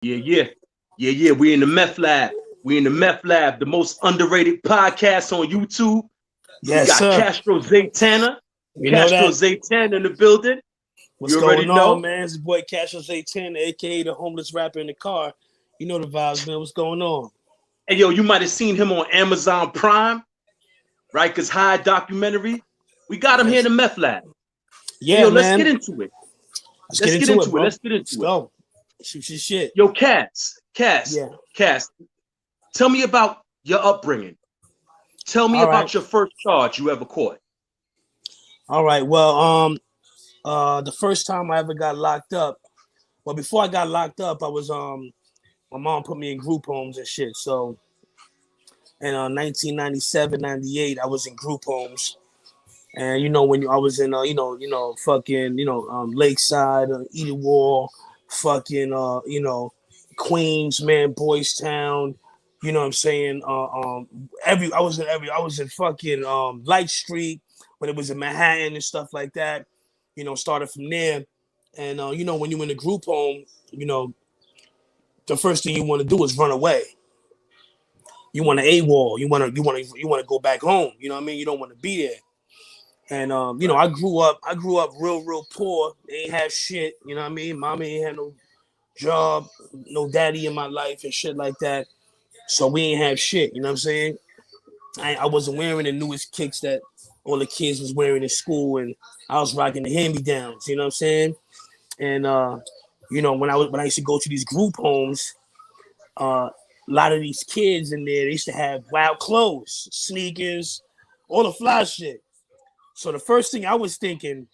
Yeah, yeah. Yeah, yeah. We in the meth lab. We in the meth lab, the most underrated podcast on YouTube. We Yes, got sir. Kastro Zaytana. You know Kastro that. Zaytana in the building. What's You already going on, know. man? It's your boy Kastro Zaytana, aka the homeless rapper in the car. You know the vibes, man. What's going on? And yo, you might have seen him on Amazon Prime, Rikers High documentary. We got him here in Yes. the meth lab. So Yeah, yo, let's get man. into it. Let's get Let's get into it, into it. bro. Let's get Let's into it. go. Shoot your shit. Yo, Cass, Yeah. tell me about your upbringing. Tell me All right. about your first charge you ever caught. All right. Well, the first time I ever got locked up. Well, before I got locked up, I was my mom put me in group homes and shit. So in 1997, 98, I was in group homes. And when I was in fucking Lakeside, Eden Wall, fucking Queens, man, Boys Town, you know what I'm saying? I was in fucking Light Street when it was in Manhattan and stuff like that. Started from there. And when you're in a group home, the first thing you want to do is run away. You want to AWOL. You want to go back home. You know what I mean? You don't want to be there. And I grew up real poor. They ain't have shit. You know what I mean? Mommy ain't had no job, no daddy in my life and shit like that. So we ain't have shit. You know what I'm saying? I wasn't wearing the newest kicks that all the kids was wearing in school, and I was rocking the hand-me-downs. You know what I'm saying? And when I used to go to these group homes, a lot of these kids in there, they used to have wild clothes, sneakers, all the fly shit. So the first thing I was thinking,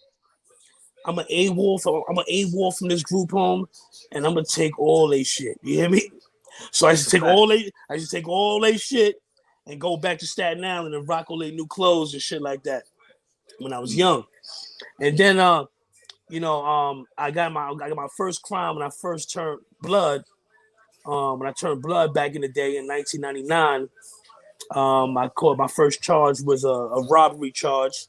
I'm an AWOL from this group home, and I'm gonna take all they shit. You hear me? So I used to take all they shit and go back to Staten Island and rock all their new clothes and shit like that when I was young. And then I got my first crime when I first turned blood. When I turned blood back in the day in 1999, I caught my first charge was a robbery charge.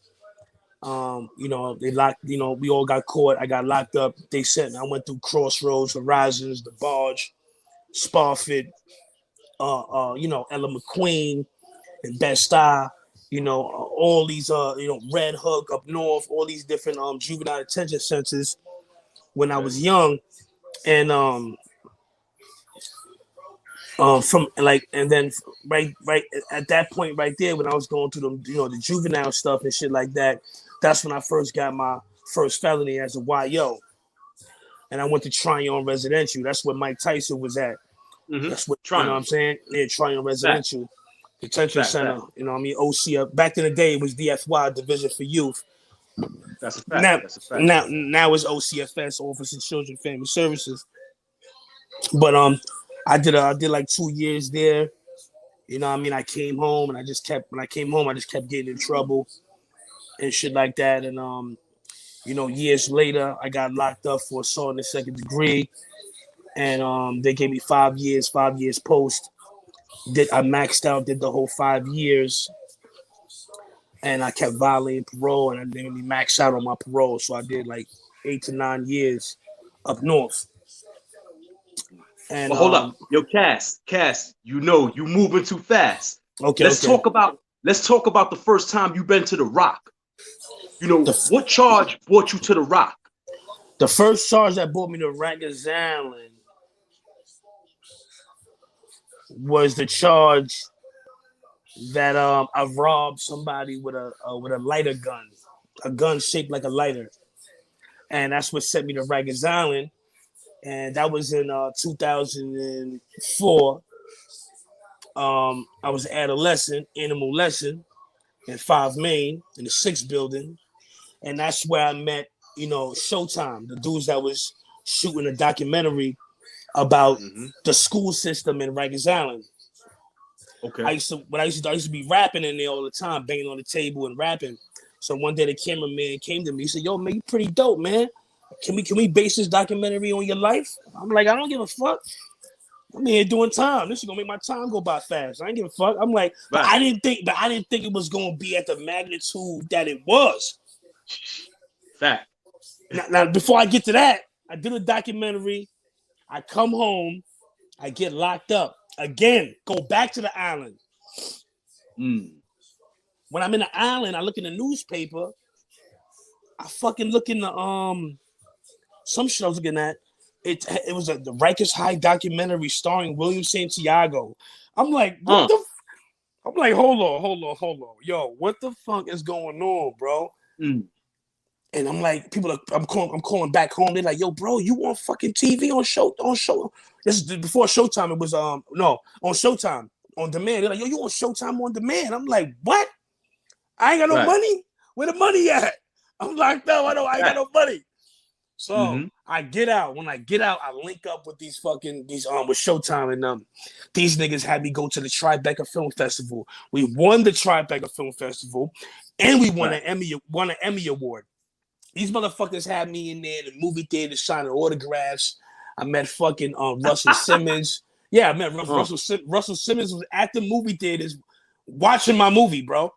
They locked, we all got caught. I got locked up. They sent me. I went through Crossroads, Horizons, the Barge, Spofford, Ella McQueen and Best-Eye, all these, Red Hook up north, all these different juvenile detention centers when I was young. And from like, and then right at that point right there when I was going through the juvenile stuff and shit like that, that's when I first got my first felony as a YO, and I went to Tryon Residential. That's where Mike Tyson was at. Mm-hmm. That's what Tryon. You know what I'm saying. Yeah, Tryon Residential Detention Center. Fact. You know what I mean. OC. Back in the day, it was DFY, Division for Youth. That's a fact. Now, That's a fact. now it's OCFS, Office of Children Family Services. But I did like 2 years there. You know what I mean? I came home and I just kept getting in trouble and shit like that. And years later I got locked up for assault in the second degree. And they gave me 5 years post. I maxed out, did the whole 5 years, and I kept violating parole, and I didn't really max out on my parole, so I did like 8 to 9 years up north. And But hold up, yo, Cass, you moving too fast. Okay, let's talk about the first time you been to the Rock. What charge brought you to the Rock? The first charge that brought me to Rikers Island was the charge that I robbed somebody with a lighter gun, a gun shaped like a lighter, and that's what sent me to Rikers Island. And that was in 2004. I was an adolescent, animal lesson in 5 Main in the 6th building, and that's where I met Showtime, the dudes that was shooting a documentary about the school system in Rikers Island. Okay. I used to be rapping in there all the time, banging on the table and rapping. So one day the cameraman came to me. He said, "Yo, man, you pretty dope, man. Can we base this documentary on your life?" I'm like, "I don't give a fuck. I'm here doing time. This is gonna make my time go by fast. I ain't give a fuck." I'm like, right. But I didn't think it was gonna be at the magnitude that it was. Fact. Now, before I get to that, I did a documentary. I come home, I get locked up again. Go back to the island. When I'm in the island, I look in the newspaper. I fucking look in the some shit I was looking at. It was the Rikers High documentary starring William Santiago. I'm like, what the? I'm like, hold on, yo, what the fuck is going on, bro? And I'm like, I'm calling back home. They're like, yo, bro, you on fucking TV on show. This is before Showtime. It was on Showtime on demand. They're like, yo, you on Showtime on demand? I'm like, what? I ain't got no money. Where the money at? I'm locked up. I ain't got no money. So I get out. When I get out, I link up with these with Showtime, and these niggas had me go to the Tribeca Film Festival. We won the Tribeca Film Festival, and we won an Emmy Award. These motherfuckers had me in there in the movie theater signing autographs. I met fucking Russell Simmons. Yeah, I met Russell Simmons was at the movie theaters watching my movie, bro.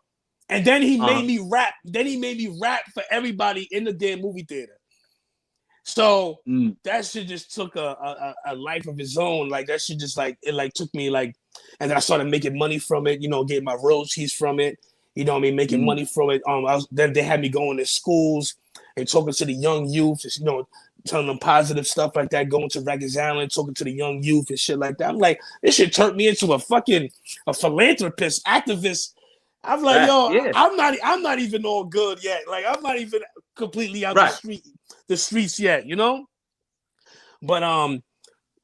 And then he made me rap. Then he made me rap for everybody in the damn movie theater. So that shit just took a life of its own. Like that shit just took me and then I started making money from it. Getting my royalties from it. You know what I mean? Making money from it. Then they had me going to schools and talking to the young youth. Just, telling them positive stuff like that. Going to Rikers Island, talking to the young youth and shit like that. I'm like, this shit turned me into a philanthropist, activist. I'm like, I'm not even all good yet. Like, I'm not even completely out the streets yet, But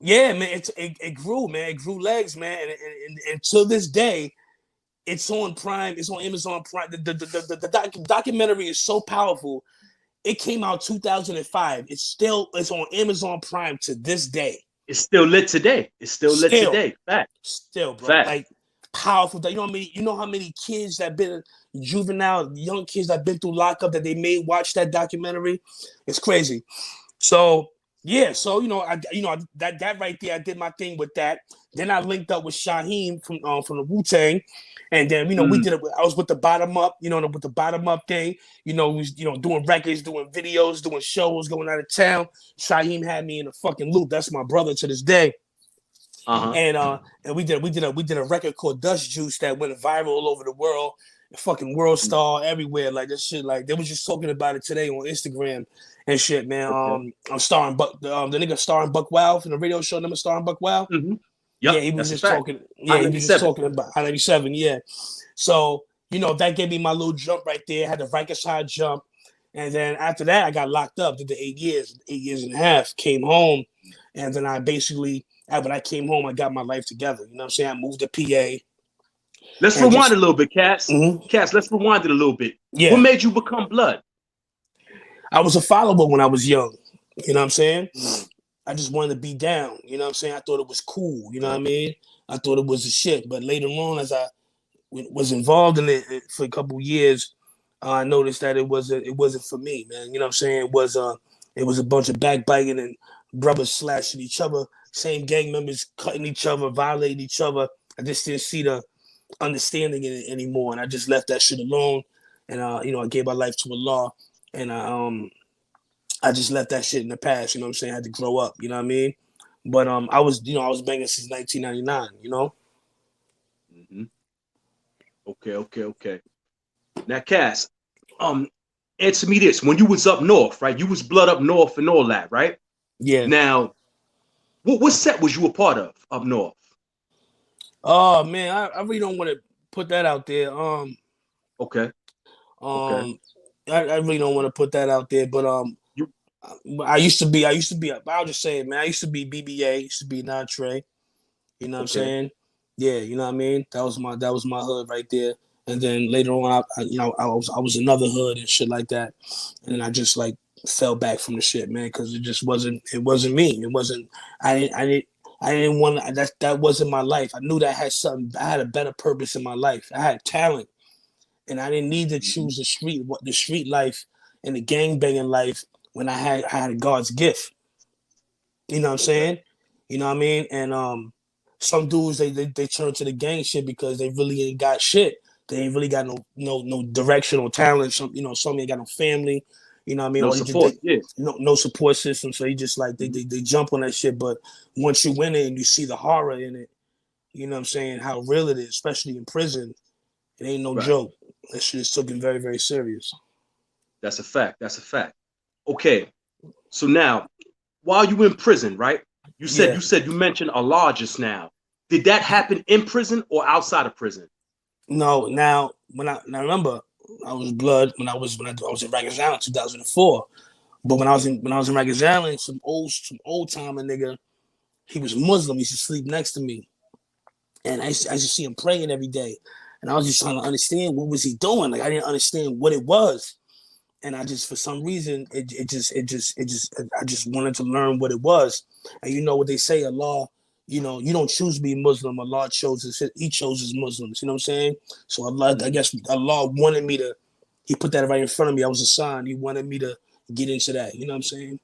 yeah, man, it grew, man. It grew legs, man, and to this day, it's on Prime. It's on Amazon Prime. The documentary is so powerful. It came out 2005. It's on Amazon Prime to this day. It's still lit today. Fact. Still, bro. Fact. Like powerful. You know what I mean? You know how many kids that been juvenile, young kids that been through lockup that they may watch that documentary? It's crazy. So yeah, so that right there, I did my thing with that. Then I linked up with Shaheem from the Wu-Tang. And then, we did it. I was with the bottom up, with the bottom up thing, we was, doing records, doing videos, doing shows, going out of town. Shaheem had me in a fucking loop. That's my brother to this day. And we did a record called Dust Juice that went viral all over the world, fucking world star everywhere. Like this shit, like they was just talking about it today on Instagram and shit, man. I'm starring Buck, the nigga starring Buck Wild from the radio show. Number starring Buck Wild. Yep, yeah, he was just talking. Yeah, he was just talking about I-97. Yeah, so that gave me my little jump right there. I had the Rikers High jump, and then after that, I got locked up. Did the 8 years and a half. Came home, and then I basically, when I came home, I got my life together. You know what I'm saying? I moved to PA. Let's rewind a little bit, Cass. Cass, let's rewind it a little bit. Yeah. What made you become Blood? I was a follower when I was young. You know what I'm saying? I just wanted to be down. You know what I'm saying? I thought it was cool. You know what I mean? I thought it was a shit. But later on, as I was involved in it for a couple of years, I noticed that it wasn't for me, man. You know what I'm saying? It was a bunch of backbiting and brothers slashing each other, same gang members cutting each other, violating each other. I just didn't see the understanding in it anymore, and I just left that shit alone. And I gave my life to Allah, and I just left that shit in the past. You know what I'm saying? I had to grow up. You know what I mean? But I was banging since 1999. Okay. Now, Cass, answer me this: when you was up north, right? You was Blood up north and all that, right? Yeah. Now, what set was you a part of up north? Oh man, I really don't want to put that out there. Okay. I really don't want to put that out there, but I used to be. I'll just say it, man. I used to be BBA. Used to be an entree. You know what I'm saying? Yeah, you know what I mean. That was my hood right there. And then later on, I was another hood and shit like that. And then I just like fell back from the shit, man, because it just wasn't. It wasn't me. It wasn't. I didn't want that wasn't my life. I knew that I had something. I had a better purpose in my life. I had talent, and I didn't need to choose the street life and the gang banging life when I had God's gift. You know what I'm saying? You know what I mean? And some dudes they turn to the gang shit because they really ain't got shit. They ain't really got no direction or talent. Some ain't got no family. You know what I mean? No Or support. Yeah. no support system. So you just like they jump on that shit. But once you win it and you see the horror in it, you know what I'm saying, how real it is, especially in prison, it ain't no Right. joke. That shit is taken very, very serious. That's a fact. That's a fact. Okay. So now, while you in prison, right? Yeah. You mentioned Allah just now. Did that happen in prison or outside of prison? No, now remember, I was blood when I was in Rikers Island 2004. But when I was in Rikers Island, some old timer nigga, he was Muslim. He used to sleep next to me, and I used to see him praying every day. And I was just trying to understand what was he doing. Like I didn't understand what it was, and I just for some reason I just wanted to learn what it was. And you know what they say, Allah. You know, you don't choose to be Muslim. Allah chose He chose his Muslims. You know what I'm saying? So Allah, I guess Allah wanted me to. He put that right in front of me. I was a sign. He wanted me to get into that. You know what I'm saying?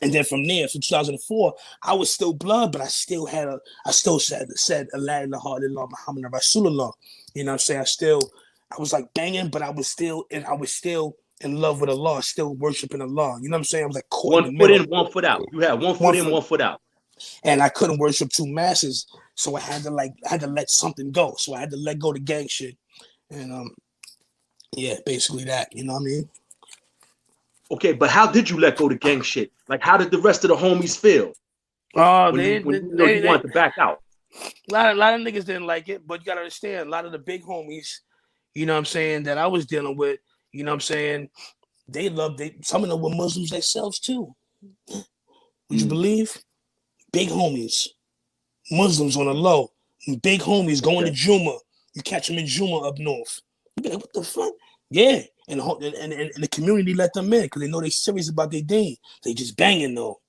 And then from there, from 2004, I was still blood, but I still said Allah ilaha illallah Muhammad Rasulullah. You know what I'm saying? I was like banging, but I was still in love with Allah, still worshiping Allah. You know what I'm saying? I was like caught in the One foot middle. in, 1 foot out. You had one foot in, 1 foot out. And I couldn't worship two masses, so I had to let something go. So I had to let go the gang shit, and yeah, basically that. You know what I mean? Okay, but how did you let go the gang shit? Like, how did the rest of the homies feel when you wanted to back out? A lot of niggas didn't like it, but you gotta understand, a lot of the big homies, you know what I'm saying, that I was dealing with, you know what I'm saying, some of them were Muslims themselves too. Would you believe? Big homies, Muslims on the low, big homies going to Juma. You catch them in Juma up north. You be like, what the fuck? Yeah, and the community let them in because they know they serious about their deen. They just banging though.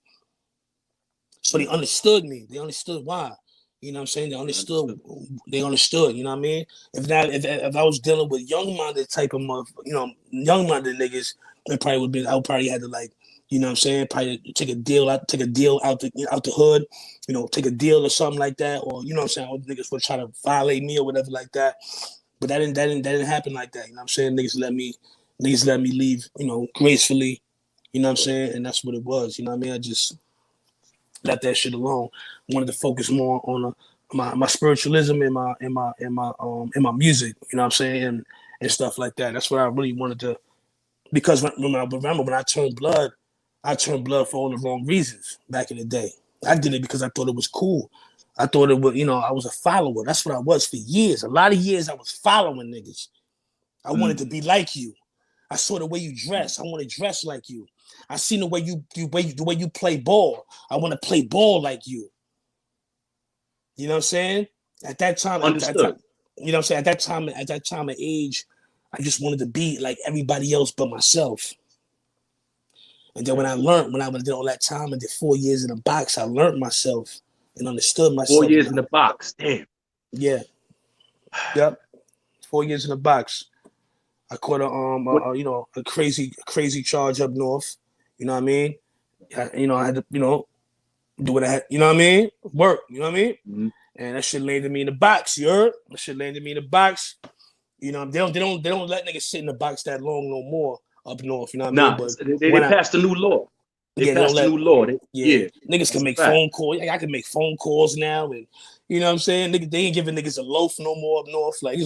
So they understood me. They understood why. You know what I'm saying? They understood. You know what I mean? If I was dealing with young-minded type of young-minded niggas, I would probably had to like, you know what I'm saying? Probably take a deal out the hood, you know, take a deal or something like that, or you know what I'm saying? Niggas would try to violate me or whatever like that. But that didn't happen like that. You know what I'm saying? Niggas let me leave, you know, gracefully. You know what I'm saying? And that's what it was. You know what I mean? I just let that shit alone. Wanted to focus more on my spiritualism and my music. You know what I'm saying? And stuff like that. That's what I really wanted to. Because when I turned blood for all the wrong reasons back in the day. I did it because I thought it was cool. I thought it was, you know, I was a follower. That's what I was for years. A lot of years I was following niggas. I wanted to be like you. I saw the way you dress. I want to dress like you. I seen the way you play ball. I want to play ball like you. You know what I'm saying? At that time, Understood. You know what I'm saying? At that time of age, I just wanted to be like everybody else but myself. And then when I did all that time and did 4 years in the box, I learned myself and understood myself. 4 years in the box. Damn. Yeah. Yep. 4 years in the box. I caught a crazy charge up north. You know what I mean? I had to, do what I had, you know what I mean? Work, you know what I mean? Mm-hmm. And that shit landed me in the box, you heard? That shit landed me in the box. You know, they don't let niggas sit in the box that long no more up north, you know what I mean? But they passed a new law. They passed a new law. Niggas can make phone calls. I can make phone calls now, and you know what I'm saying? Nigga, they ain't giving niggas a loaf no more up north. Like,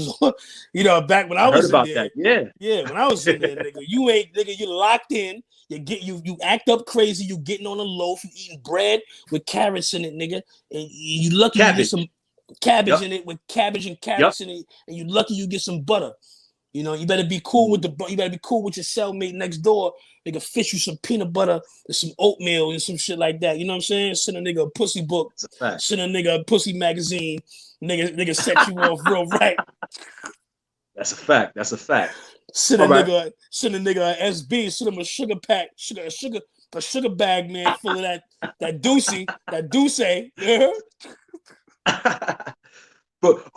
you know, back when I was in there. Yeah, when I was in there, nigga, you locked in. You act up crazy. You getting on a loaf. You eating bread with carrots in it, nigga, and you lucky you get some cabbage in it with cabbage and carrots in it, and you lucky you get some butter. You know, you better be cool with your cellmate next door. They can fish you some peanut butter and some oatmeal and some shit like that. You know what I'm saying? Send a nigga a pussy book. Send a nigga a pussy magazine. Nigga set you off real right. That's a fact. Send a nigga a SB. Send him a sugar pack. A sugar bag, man, full of that douce. You heard? But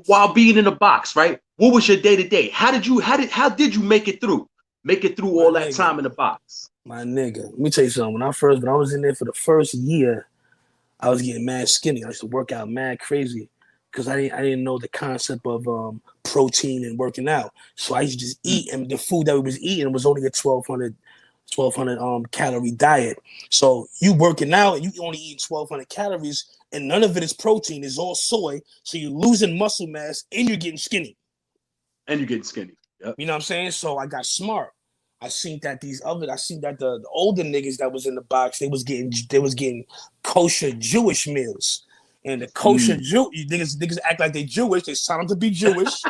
while being in the box, right? What was your day to day? How did you make it through? All that time in the box? My nigga, let me tell you something. When I was in there for the first year, I was getting mad skinny. I used to work out mad crazy because I didn't know the concept of protein and working out. So I used to just eat, and the food that we was eating was only a 1,200 calorie diet. So you working out and you only eat 1,200 calories, and none of it is protein. It's all soy. So you're losing muscle mass and you're getting skinny. And you're getting skinny. Yep. You know what I'm saying? So I got smart. I seen that the older niggas that was in the box, they was getting kosher Jewish meals. And the kosher niggas act like they Jewish. They sign up to be Jewish.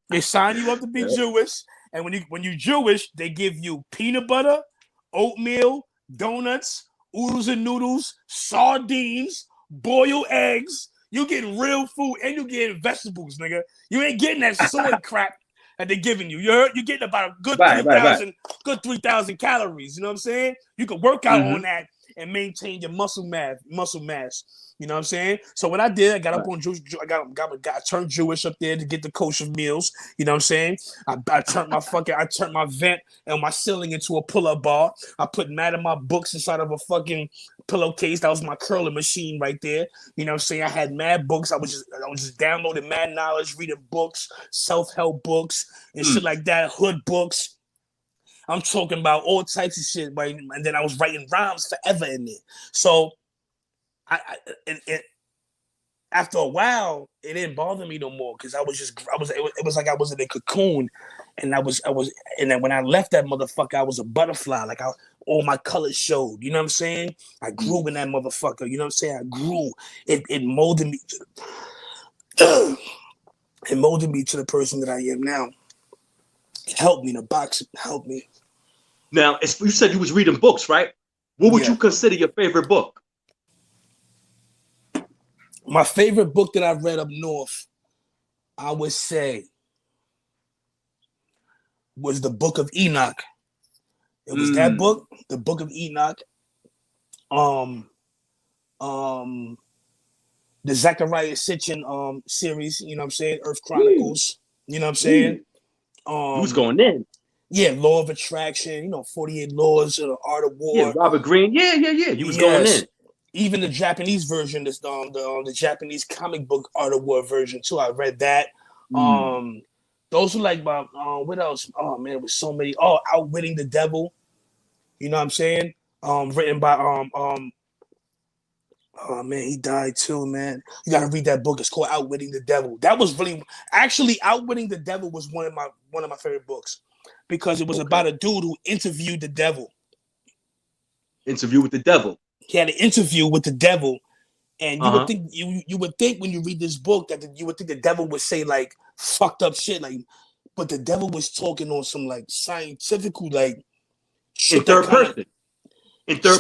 They sign you up to be Jewish. And when you Jewish, they give you peanut butter, oatmeal, donuts, oodles and noodles, sardines, boiled eggs. You get real food and you get vegetables, nigga. You ain't getting that soy crap that they're giving you. You're getting about a good 3,000 calories. You know what I'm saying? You can work out on that and maintain your muscle mass. You know what I'm saying? So what I did, I got up on Jewish. I turned Jewish up there to get the kosher meals. You know what I'm saying? I turned my vent and my ceiling into a pull-up bar. I put mad of my books inside of a fucking pillowcase. That was my curling machine right there. You know what I'm saying? I had mad books. I was just downloading mad knowledge, reading books, self-help books and shit like that, hood books. I'm talking about all types of shit, right? And then I was writing rhymes forever in there. So after a while, it didn't bother me no more because it was like I was in a cocoon, and and then when I left that motherfucker, I was a butterfly. Like all my colors showed. You know what I'm saying? I grew in that motherfucker. You know what I'm saying? I grew. It molded me. It molded me to the person that I am now. It helped me. The box helped me. Now, you said you was reading books, right? What would you consider your favorite book? My favorite book that I've read up north, I would say, was the Book of Enoch. It was that book, the Book of Enoch. The Zechariah Sitchin series, you know what I'm saying? Earth Chronicles, you know what I'm saying? Who's going in? Yeah, Law of Attraction, 48 Laws of the Art of War. Yeah, Robert Greene. Yeah. He was going in. Even the Japanese version, the Japanese comic book Art of War version too. I read that. Those were like my what else? Oh man, it was so many. Oh, Outwitting the Devil. You know what I'm saying? Written by oh man, he died too, man. You gotta read that book. It's called Outwitting the Devil. That was really actually Outwitting the Devil was one of my favorite books because it was about a dude who interviewed the devil. Interview with the devil. He had an interview with the devil, and you would think when you read this book that you would think the devil would say like fucked up shit, like, but the devil was talking on some like scientific like shit in third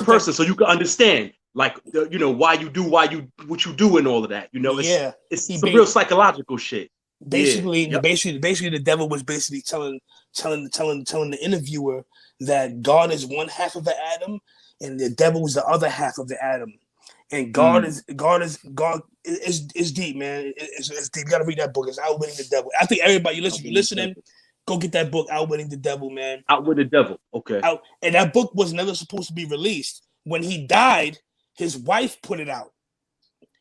person, so you can understand like why you do what you do and all of that. It's some real psychological shit. Basically, the devil was basically telling the interviewer that God is one half of the atom and the devil was the other half of the atom. And God is deep, man. It's deep. You gotta read that book. It's Outwitting the Devil. I think everybody listening, go get that book, Outwitting the Devil, man. Outwitting the Devil. Okay. And that book was never supposed to be released. When he died, his wife put it out.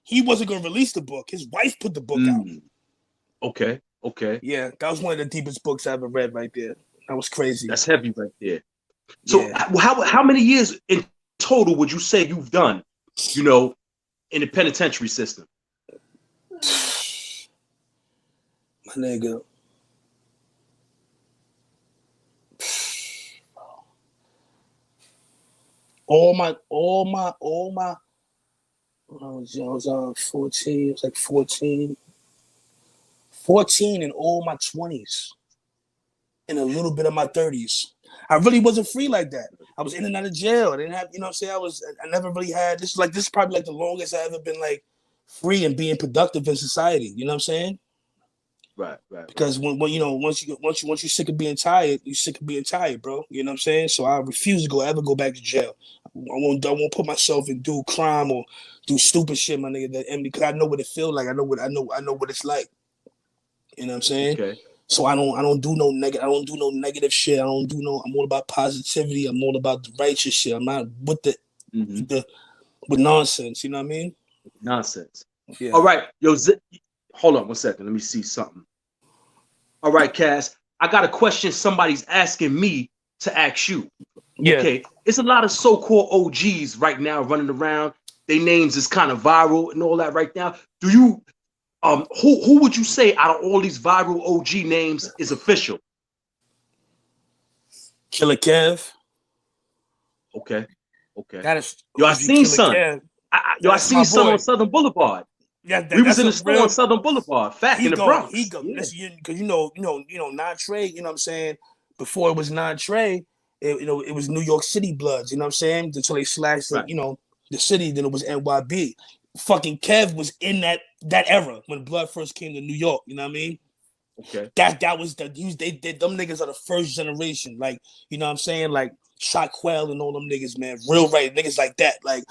He wasn't gonna release the book. His wife put the book out. Okay. Yeah, that was one of the deepest books I ever read right there. That was crazy. That's heavy right there. So how many years in total would you say you've done, in the penitentiary system? My nigga. All my when I was 14, it was like 14 in all my 20s and a little bit of my 30s. I really wasn't free like that. I was in and out of jail. I didn't have, I never really had this is probably like the longest I ever been like free and being productive in society. You know what I'm saying? Right. Because once you're sick of being tired, you're sick of being tired, bro. You know what I'm saying? So I refuse to ever go back to jail. I won't put myself and do crime or do stupid shit, my nigga. And because I know what it feels like. I know what it's like. You know what I'm saying? Okay. So I don't do no negative shit. I'm all about positivity. I'm all about the righteous shit. I'm not with with nonsense. You know what I mean? Nonsense. Yeah. All right, yo, hold on 1 second. Let me see something. All right, Cass, I got a question somebody's asking me to ask you. Yeah. Okay, it's a lot of so-called OGs right now running around. Their names is kind of viral and all that right now. Do you, who would you say out of all these viral OG names is official? Killer Kev. Okay, okay. That is Yo, I OG seen Killer son. Kev. I That's my seen son on boy. Southern Boulevard. Yeah, We was that's in a the store on real. Southern Boulevard, fact in the He Bronx. go. Yeah, Listen, because non-Trey. You know what I'm saying? Before it was non-Trey, it was New York City Bloods. You know what I'm saying? Until they slashed right. the city, then it was NYB. Fucking Kev was in that era when Blood first came to New York. You know what I mean? Okay. That was them niggas are the first generation. Like, you know what I'm saying? Like Shockwell and all them niggas, man. Real right niggas like that. Like,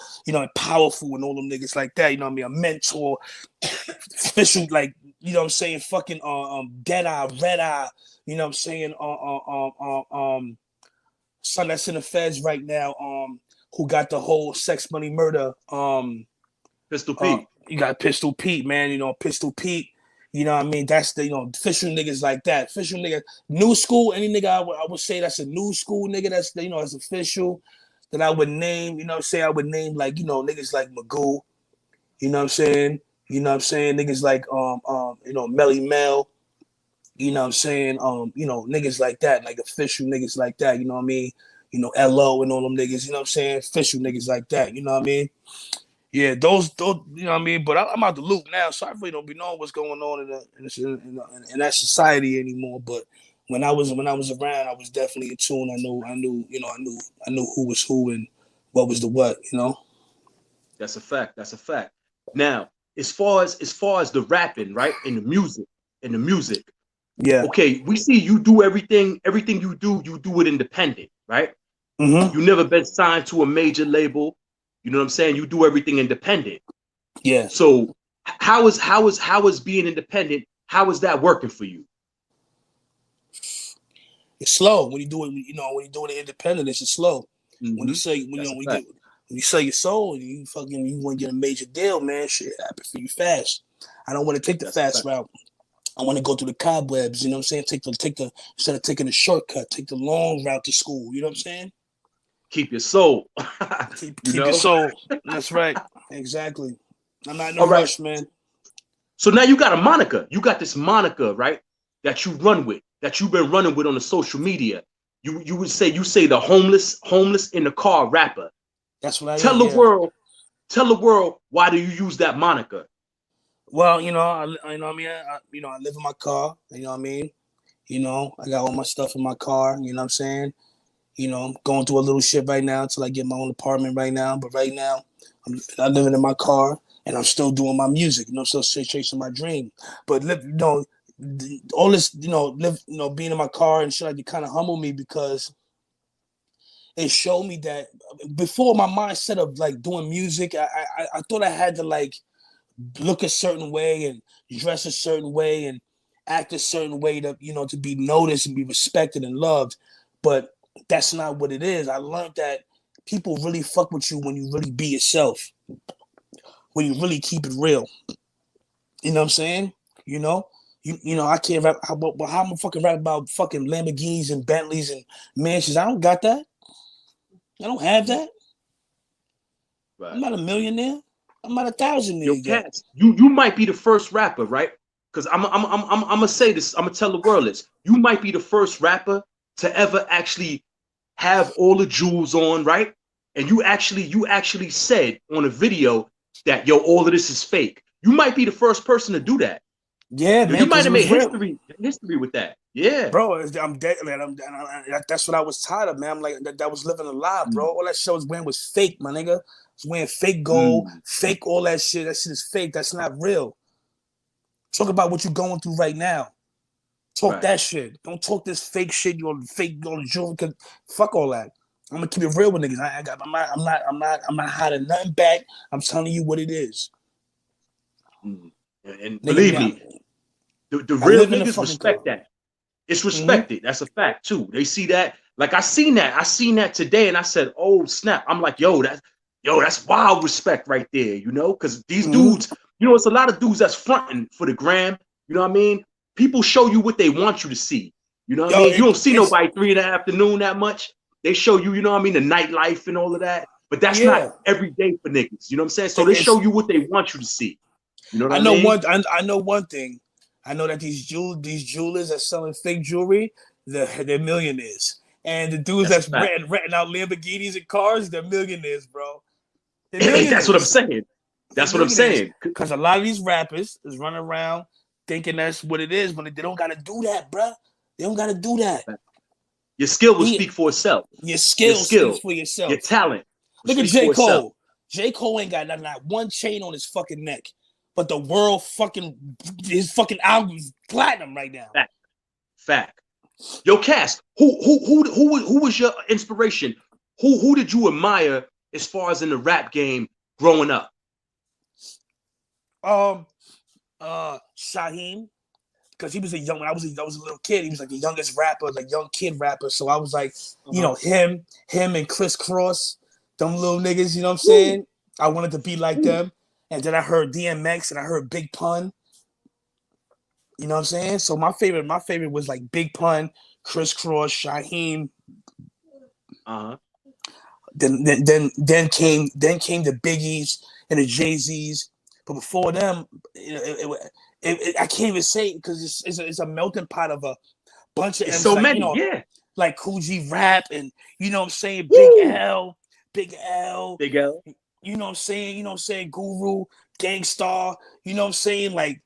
powerful and all them niggas like that. You know what I mean? A mentor, official, like, you know what I'm saying? Fucking Dead Eye, Red Eye, you know what I'm saying? Son that's in the feds right now, who got the whole sex money murder. Pistol Pete. You got Pistol Pete, man, Pistol Pete. You know what I mean? That's the official niggas like that. Official nigga, new school. Any nigga I would say that's a new school nigga. That's that's official. That I would name. I would name like niggas like Magoo. You know what I'm saying? Niggas like Melly Mel. You know what I'm saying? Niggas like that, like official niggas like that. You know what I mean? LO and all them niggas. You know what I'm saying? Official niggas like that. You know what I mean? Yeah, those, you know what I mean. But I'm out the loop now, so I really don't be knowing what's going on in that society anymore. But when I was around, I was definitely in tune. I knew who was who and what was the what. That's a fact. That's a fact. Now, as far as the rapping, right, and the music. Yeah. Okay, we see you do everything you do it independent, right? Mm-hmm. You never been signed to a major label. You know what I'm saying? You do everything independent. Yeah. So how is being independent? How is that working for you? It's slow when you do it. When you do it independent, it's slow. Mm-hmm. When you sell your soul and you want to get a major deal, man, shit happen for you fast. I don't want to take the fast route. I want to go through the cobwebs. You know what I'm saying? Take the instead of taking the shortcut, take the long route to school. You know what I'm saying? Keep your soul. keep your soul. That's right. Exactly. I'm not in a rush, man. So now you got a moniker. You got this moniker, right? That you run with, that you've been running with on the social media. You would say the homeless in the car rapper. That's what I tell the world. Tell the world, why do you use that moniker? Well, I live in my car. You know what I mean? I got all my stuff in my car. You know what I'm saying? I'm going through a little shit right now until I get my own apartment right now. But right now, I'm living in my car and I'm still doing my music. I'm still chasing my dream. But all this, being in my car and shit, like, it kind of humbled me because it showed me that before my mindset of like doing music, I thought I had to like look a certain way and dress a certain way and act a certain way to to be noticed and be respected and loved. But that's not what it is. I learned that people really fuck with you when you really be yourself, when you really keep it real. You know what I'm saying? I can't rap. How am I fucking rap about fucking Lamborghinis and Bentleys and mansions? I don't got that. I don't have that. Right. I'm not a millionaire. I'm not 1,000 million. Yo, Cats, you might be the first rapper, right? Because I'm gonna say this. I'm gonna tell the world this. You might be the first rapper to ever actually have all the jewels on, right? And you actually said on a video that all of this is fake. You might be the first person to do that. Yeah, man. You might have made history with that. Yeah, bro. I'm dead, man. That's what I was tired of, man. I'm like that was living a lie, bro. All that shit was wearing was fake, my nigga. I was wearing fake gold, fake all that shit. That shit is fake. That's not real. Talk about what you're going through right now. Talk that shit. Don't talk this fake shit. You're fake jewelry. Fuck all that. I'm gonna keep it real with niggas. I'm not hiding nothing back. I'm telling you what it is. And believe me, the real niggas respect that. It's respected. That's a fact too. They see that. Like I seen that today, and I said, "Oh snap!" I'm like, "Yo, Yo, that's wild respect right there, you know, because these dudes, you know, it's a lot of dudes that's fronting for the gram. You know what I mean? People show you what they want you to see. You know what I Yo, mean? You don't see nobody 3 in the afternoon that much. They show you, you know what I mean, the nightlife and all of that. But that's yeah. not every day for niggas. You know what I'm saying? So they It's, show you what they want you to see. You know what I I know mean? one. I know one thing. I know that these jewelers that selling fake jewelry, they're millionaires. And the dudes That's a that's fact. renting out Lamborghinis and cars, they're millionaires, bro. They're That's what I'm millionaires. saying. They're That's what I'm millionaires. saying. Because a lot of these rappers is running around thinking that's what it is, but they don't gotta do that, bro. They don't gotta do that. Your skill will speak for itself. Your skill speaks for yourself. Your talent. Look at J. Cole. J. Cole ain't got not one chain on his fucking neck, but the world his fucking album's platinum right now. Fact. Yo, Cass, who was your inspiration? Who did you admire as far as in the rap game growing up? Shaheem, because he was when I was a little kid, he was like the youngest rapper, like young kid rapper. So I was like, you know, him and Chris Cross, them little niggas, you know what I'm saying? I wanted to be like them. And then I heard DMX and I heard Big Pun. You know what I'm saying? So my favorite was like Big Pun, Chris Cross, Shaheem. Then came the Biggies and the Jay-Z's. But before them, I can't even say it because it's a melting pot of a bunch of it's so like, many, you know, yeah. Like Cool G Rap and you know what I'm saying, Big L. You know what I'm saying, Guru, Gangstar. You know what I'm saying, like.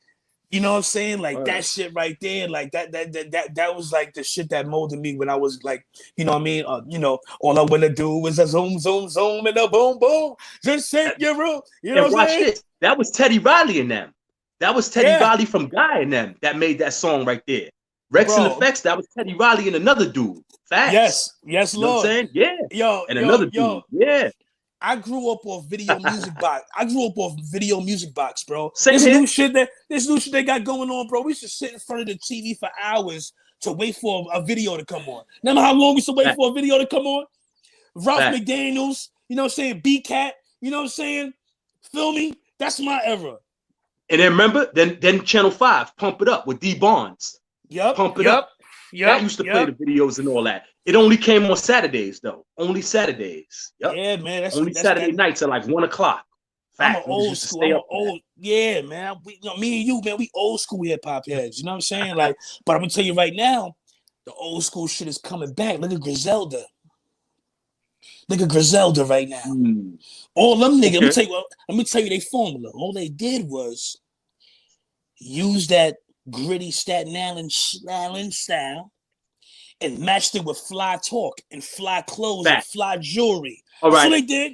You know what I'm saying? Like that shit right there, like that was like the shit that molded me when I was like, you know what I mean? You know, all I wanna do is a zoom, zoom, zoom, and a boom, boom. Just shake your room. You know what I'm saying? This. That was Teddy Riley and them. That was Teddy Riley from Guy and them that made that song right there. Rex and Effects, that was Teddy Riley and another dude. Facts. Yes, you know Lord. What I'm saying? Yeah. Another dude. Yeah. I grew up off video music box. Bro. Same this here. new shit they got going on, bro. We used to sit in front of the TV for hours to wait for a video to come on. Remember how long we used to wait for a video to come on? Ralph McDaniels, you know what I'm saying? B-Cat, you know what I'm saying? Feel me? That's my era. And then remember, then Channel 5, Pump It Up with D Barnes. Pump It Up. That used to play the videos and all that. It only came on Saturdays, though. Only Saturdays. Yeah, man. Only Saturday nights at like 1 o'clock. I'm an old school. Yeah, man. Me and you, man, we old school hip hop heads. You know what I'm saying? Like, but I'm gonna tell you right now, the old school shit is coming back. Look at Griselda. Right now. All them niggas. Let me tell you their formula. All they did was use that gritty Staten Island style and matched it with fly talk and fly clothes and fly jewelry. All right. That's what they did.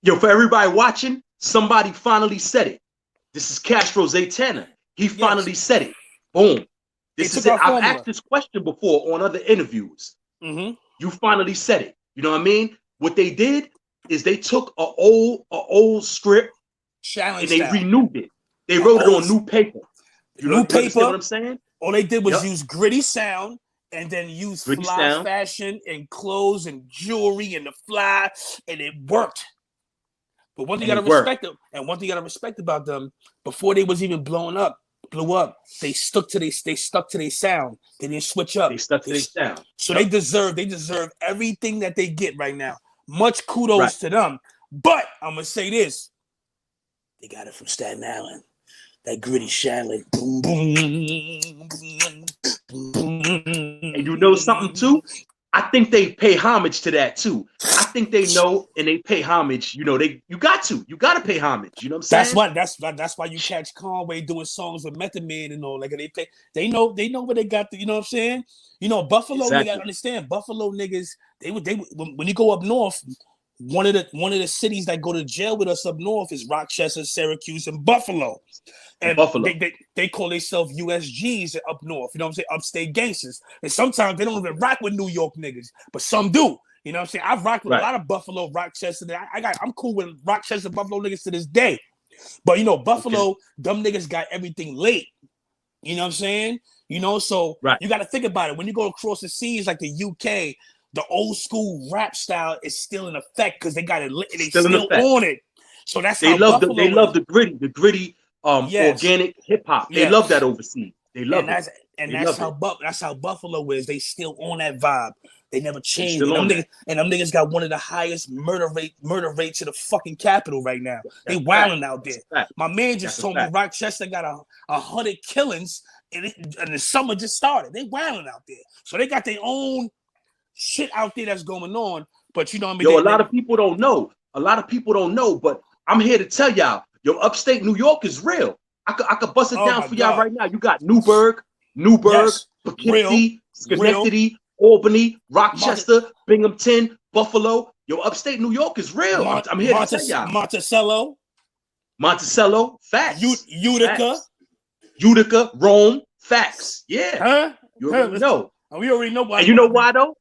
Yo, for everybody watching, somebody finally said it. This is Kastro Zaytana. He finally said it. Boom. This is it. I've asked this question before on other interviews. You finally said it. You know what I mean? What they did is they took an old script and they renewed it. They wrote it on new paper. You understand what I'm saying? All they did was use gritty sound and then use fly fashion and clothes and jewelry and the fly, and it worked. But one thing you gotta respect them, and one thing you gotta respect about them, before they was even blew up, they stuck to their sound. They didn't switch up. They stuck to their sound. So they deserve everything that they get right now. Much kudos to them. But I'm gonna say this: they got it from Staten Island. That gritty Charlotte. Boom, boom, boom, boom. And you know something too? I think they pay homage to that too. I think they know and they pay homage. You know, you got to pay homage. You know what I'm saying? That's why you catch Conway doing songs with Method Man and all. Like they know where they got the, you know what I'm saying? You know, Buffalo, you gotta understand, Buffalo niggas, they when you go up north, one of the cities that go to jail with us up north is Rochester, Syracuse, and Buffalo. And they call themselves USGs up north. You know what I'm saying? Upstate gangsters. And sometimes they don't even rock with New York niggas, but some do. You know what I'm saying? I've rocked with a lot of Buffalo, Rochester. I'm cool with Rochester, Buffalo niggas to this day. But you know, Buffalo, them niggas got everything late. You know what I'm saying? You know, so you got to think about it. When you go across the seas like the UK, the old school rap style is still in effect because they got it. They Still in still effect. on it. So that's They how love Buffalo the gritty, Yes, organic hip hop. They love yes, that overseas. They and love it. They love it. that's how Buffalo is. They still on that vibe. They never They changed. still on that. And them niggas got one of the highest murder rates in the fucking capital right now. They That's a fact. wilding out That's there. a fact. My man just That's a told me fact. Rochester got 100 killings, and the summer just started. They wilding out there, so they got their own shit out there that's going on. But you know what I mean? Yo, a lot of people don't know. A lot of people don't know, but I'm here to tell y'all, yo, upstate New York is real. I could bust it down for y'all right now. You got Newburgh, yes, Poughkeepsie, Schenectady, Albany, Rochester, Binghamton, Buffalo. Yo, upstate New York is real. I'm here to tell y'all. Monticello, facts. Utica. Facts. Utica, Rome, facts. Yeah. Huh? You already know. We already know why. And you know why though?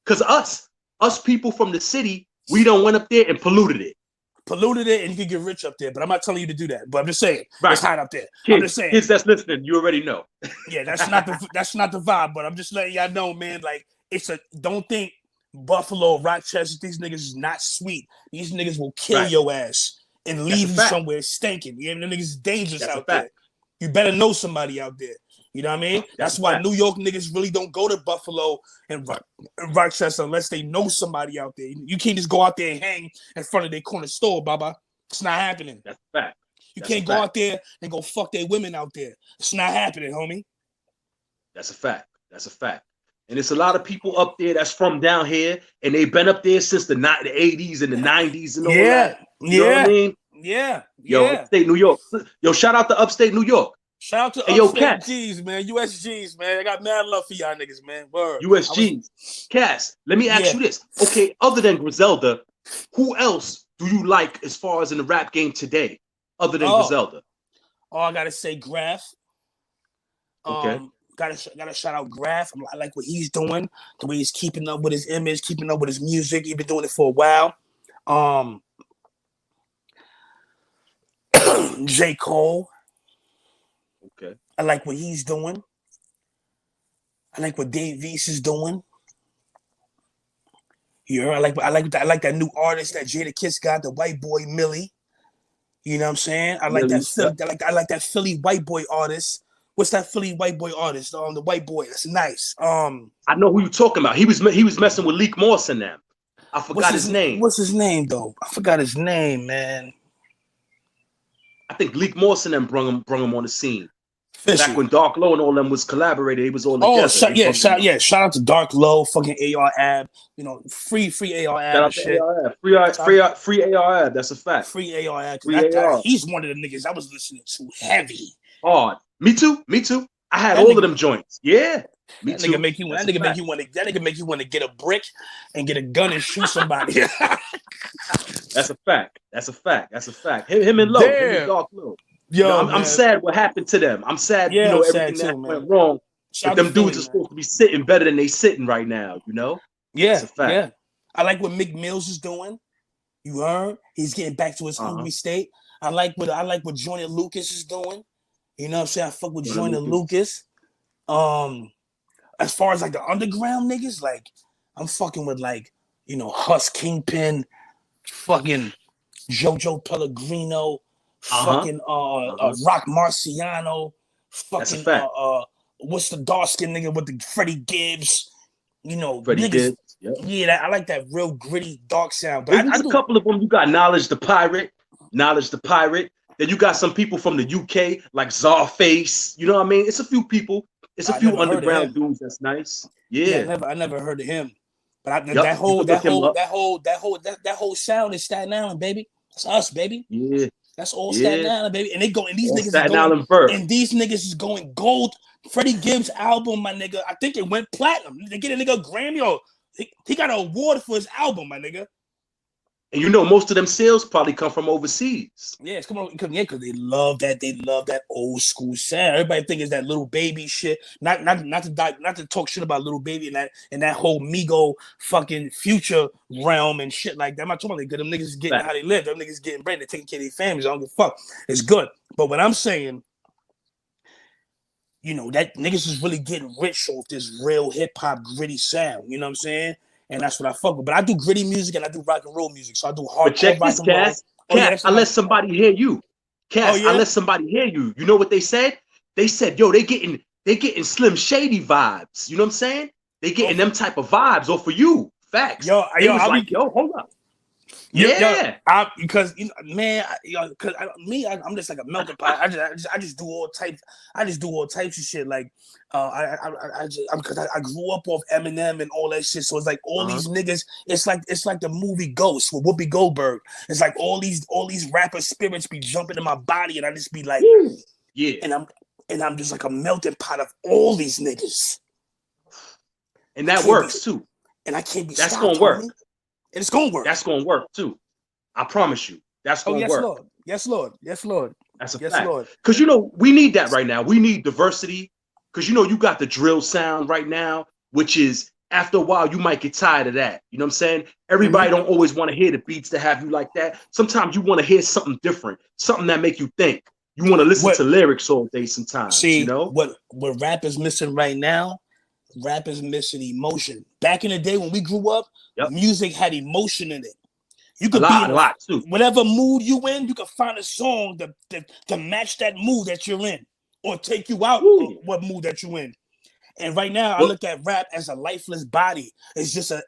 Because us people from the city, we don't went up there and polluted it. And you can get rich up there, but I'm not telling you to do that. But I'm just saying, it's hot up there. I'm just saying, kids that's listening, you already know. Yeah, that's not the vibe. But I'm just letting y'all know, man. Like don't think Buffalo, Rochester, these niggas is not sweet. These niggas will kill your ass and leave you somewhere stinking. You know, the niggas is dangerous out there. You better know somebody out there. You know what I mean? That's why New York niggas really don't go to Buffalo and Rochester unless they know somebody out there. You can't just go out there and hang in front of their corner store, Baba. It's not happening. That's a fact. You can't go out there and go fuck their women out there. It's not happening, homie. That's a fact. That's a fact. And it's a lot of people up there that's from down here, and they've been up there since the 80s and the 90s and all that. You know what I mean? Yeah. Yo, upstate New York. Yo, shout out to upstate New York. Shout out to Upstate G's, man. USGs, man. I got mad love for y'all niggas, man. Word. USGs. Cass, let me ask you this. Okay, other than Griselda, who else do you like as far as in the rap game today, other than Griselda? Oh, I gotta say Graf. Okay. Gotta shout out Graf. I like what he's doing, the way he's keeping up with his image, keeping up with his music. He's been doing it for a while. J. Cole. Okay. I like what he's doing. I like what Dave East is doing. Yeah, I like that new artist that Jada Kiss got, the white boy Millie. You know what I'm saying? I like that Philly white boy artist. What's that Philly white boy artist? The white boy. That's nice. I know who you're talking about. He was messing with Leek Morrison now. I forgot his name. What's his name though? I forgot his name, man. I think Leek Morrison and brung him on the scene. Fishy. Back when Dark Low and all them was collaborated, they was all together. Shout out to Dark Low, fucking AR Ab, you know, free AR Ab. Shout out to AR Ab. Free AR Ab. That's a fact. Free AR Ab. AR. He's one of the niggas I was listening to heavy. Hard. Me too. I had all of them joints. Yeah. Me That too. nigga make you want to get a brick and get a gun and shoot somebody. That's a fact. Him and Low. Him and Dark Low. Yo, I'm sad what happened to them. I'm sad, everything that went wrong. But them dudes are supposed to be sitting better than they sitting right now, you know? Yeah, that's a fact. Yeah. I like what Mick Mills is doing. You heard? He's getting back to his hungry state. I like what Joyner Lucas is doing. You know what I'm saying? I fuck with Joyner Lucas. As far as like the underground niggas, like I'm fucking with like, Huss Kingpin, fucking Jojo Pellegrino, fucking Rock Marciano, fucking what's the dark skin nigga with the Freddie Gibbs, Freddie Gibbs. Yep. Yeah, I like that real gritty dark sound. But there's a couple of them. You got Knowledge the Pirate. Then you got some people from the UK like Czarface. You know what I mean? It's a few people. It's a few underground dudes that's nice. Yeah. I never heard of him. But that whole sound is Staten Island, baby. That's us, baby. Yeah. That's all Staten Island, baby. And these niggas is going gold. Freddie Gibbs' album, my nigga, I think it went platinum. They get a nigga a Grammy or he got an award for his album, my nigga. And most of them sales probably come from overseas. Yes, come on, because they love that. They love that old school sound. Everybody think it's that Little Baby shit. Not to talk shit about Little Baby and that whole Migo fucking Future realm and shit like that. I'm not talking about them niggas is getting how they live. Them niggas getting bread. They're taking care of their families. I don't give a fuck. It's good. But what I'm saying, that niggas is really getting rich off this real hip hop gritty sound. You know what I'm saying? and that's what I fuck with. But I do gritty music and I do rock and roll music. So I do But hardcore check rock this, and roll. Cass. Cass, I let somebody hear you. Cass, I let somebody hear you. You know what they said? They said, yo, they getting Slim Shady vibes. You know what I'm saying? They getting them type of vibes off of you. Facts. They was like, yo, hold up. Yeah, because man, because I'm just like a melting pot. I just do all types. I just do all types of shit. Like, because I grew up off Eminem and all that shit. So it's like all these niggas. It's like the movie Ghost with Whoopi Goldberg. It's like all these rapper spirits be jumping in my body, and I just be like, yeah. And I'm just like a melting pot of all these niggas. And that works too. And I can't be. That's gonna work. And it's gonna work. That's gonna work too. I promise you. That's gonna work. Lord. Yes, Lord. Yes, Lord. That's a yes, fact. Lord. Because we need that right now. We need diversity. Because you got the drill sound right now, which is after a while you might get tired of that. You know what I'm saying? Everybody don't always want to hear the beats that have you like that. Sometimes you want to hear something different, something that make you think. You want to listen to lyrics all day sometimes. See, what rap is missing right now? Rap is missing emotion. Back in the day when we grew up, music had emotion in it. You could be in a lot too. Whatever mood you in, you can find a song to match that mood that you're in, or take you out of what mood that you're in. And right now, I look at rap as a lifeless body. It's just an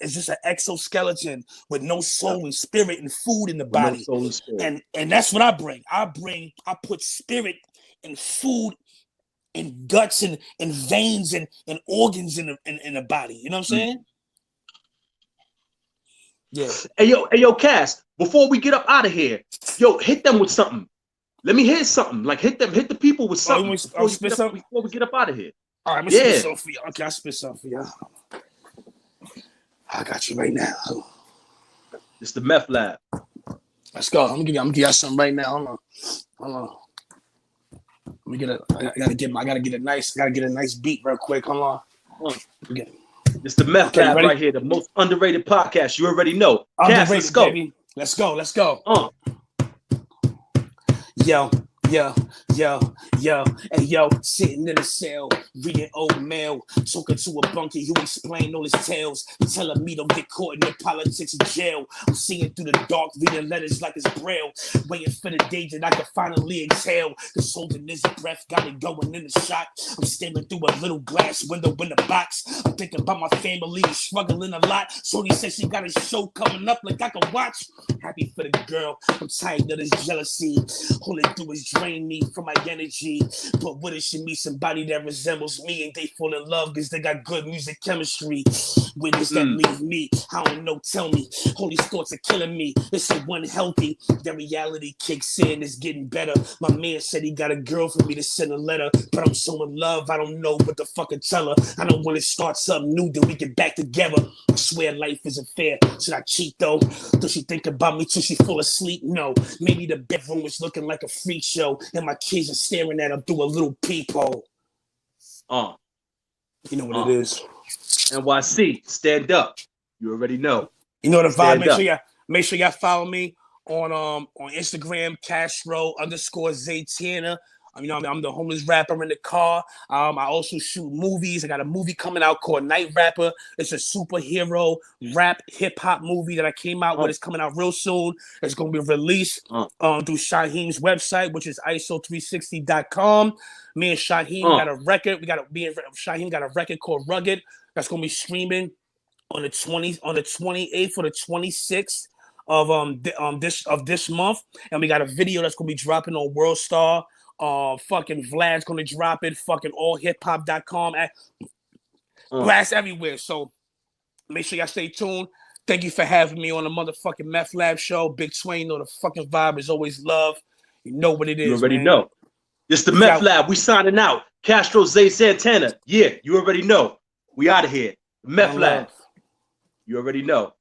exoskeleton with no soul and spirit and food in the body. No soul and spirit. And that's what I bring. I put spirit and food and guts and veins and organs in the body. You know what I'm saying? Yeah. Hey yo, Cass, before we get up out of here, yo, hit them with something. Let me hear something. Like hit the people with something before we get up out of here. All right, I'm gonna spit something for you. Okay, I'll spit something for you. I got you right now. It's the Meth Lab. Let's go. I'm gonna give you something right now. Hold on. Let me get I gotta get a nice beat real quick. Hold on. It's the Meth Lab right here, the most underrated podcast. You already know. Cass, let's go. Baby. Let's go. Yo, hey yo, sitting in a cell, reading old mail, talking to a bunkie who explain all his tales, telling me don't get caught in the politics of jail. I'm seeing through the dark, reading letters like it's braille, waiting for the day that I can finally exhale. Cause holding this breath got me going in the shot. I'm staring through a little glass window in the box. I'm thinking about my family, struggling a lot. Shorty said she got a show coming up like I can watch. Happy for the girl, I'm tired of this jealousy. All they do is drain me from my energy. But what if she meet somebody that resembles me and they fall in love because they got good music chemistry? When does that leave me? I don't know, tell me. All these thoughts are killing me. It's so unhealthy. The reality kicks in, it's getting better. My man said he got a girl for me to send a letter, but I'm so in love, I don't know what the fuck to tell her. I don't want to start something new, then we get back together. I swear life isn't fair. Should I cheat though? Does she think about me till she fall asleep? No. Maybe the bedroom is looking like a freak show and my kids are staring at her through a little peephole. You know what it is. NYC, stand up. You already know. You know the vibe. Make sure y'all follow me on Instagram, Kastro_Zaytana. I'm the homeless rapper in the car. I also shoot movies. I got a movie coming out called Night Rapper. It's a superhero rap hip hop movie that I came out with. It's coming out real soon. It's going to be released through Shaheem's website, which is ISO360.com. Me and Shaheem got a record. Shaheem got a record called Rugged. That's going to be streaming on the 28th or the 26th of this month. And we got a video that's going to be dropping on World Star. Fucking Vlad's gonna drop it. Fucking allhiphop.com. Blast everywhere. So make sure y'all stay tuned. Thank you for having me on the motherfucking Meth Lab show. Big Swain, know the fucking vibe is always love. You know what it is. You already man. know. It's the Meth Lab. We signing out. Kastro Zaytana. Yeah, you already know. We out of here. Meth Lab. You already know.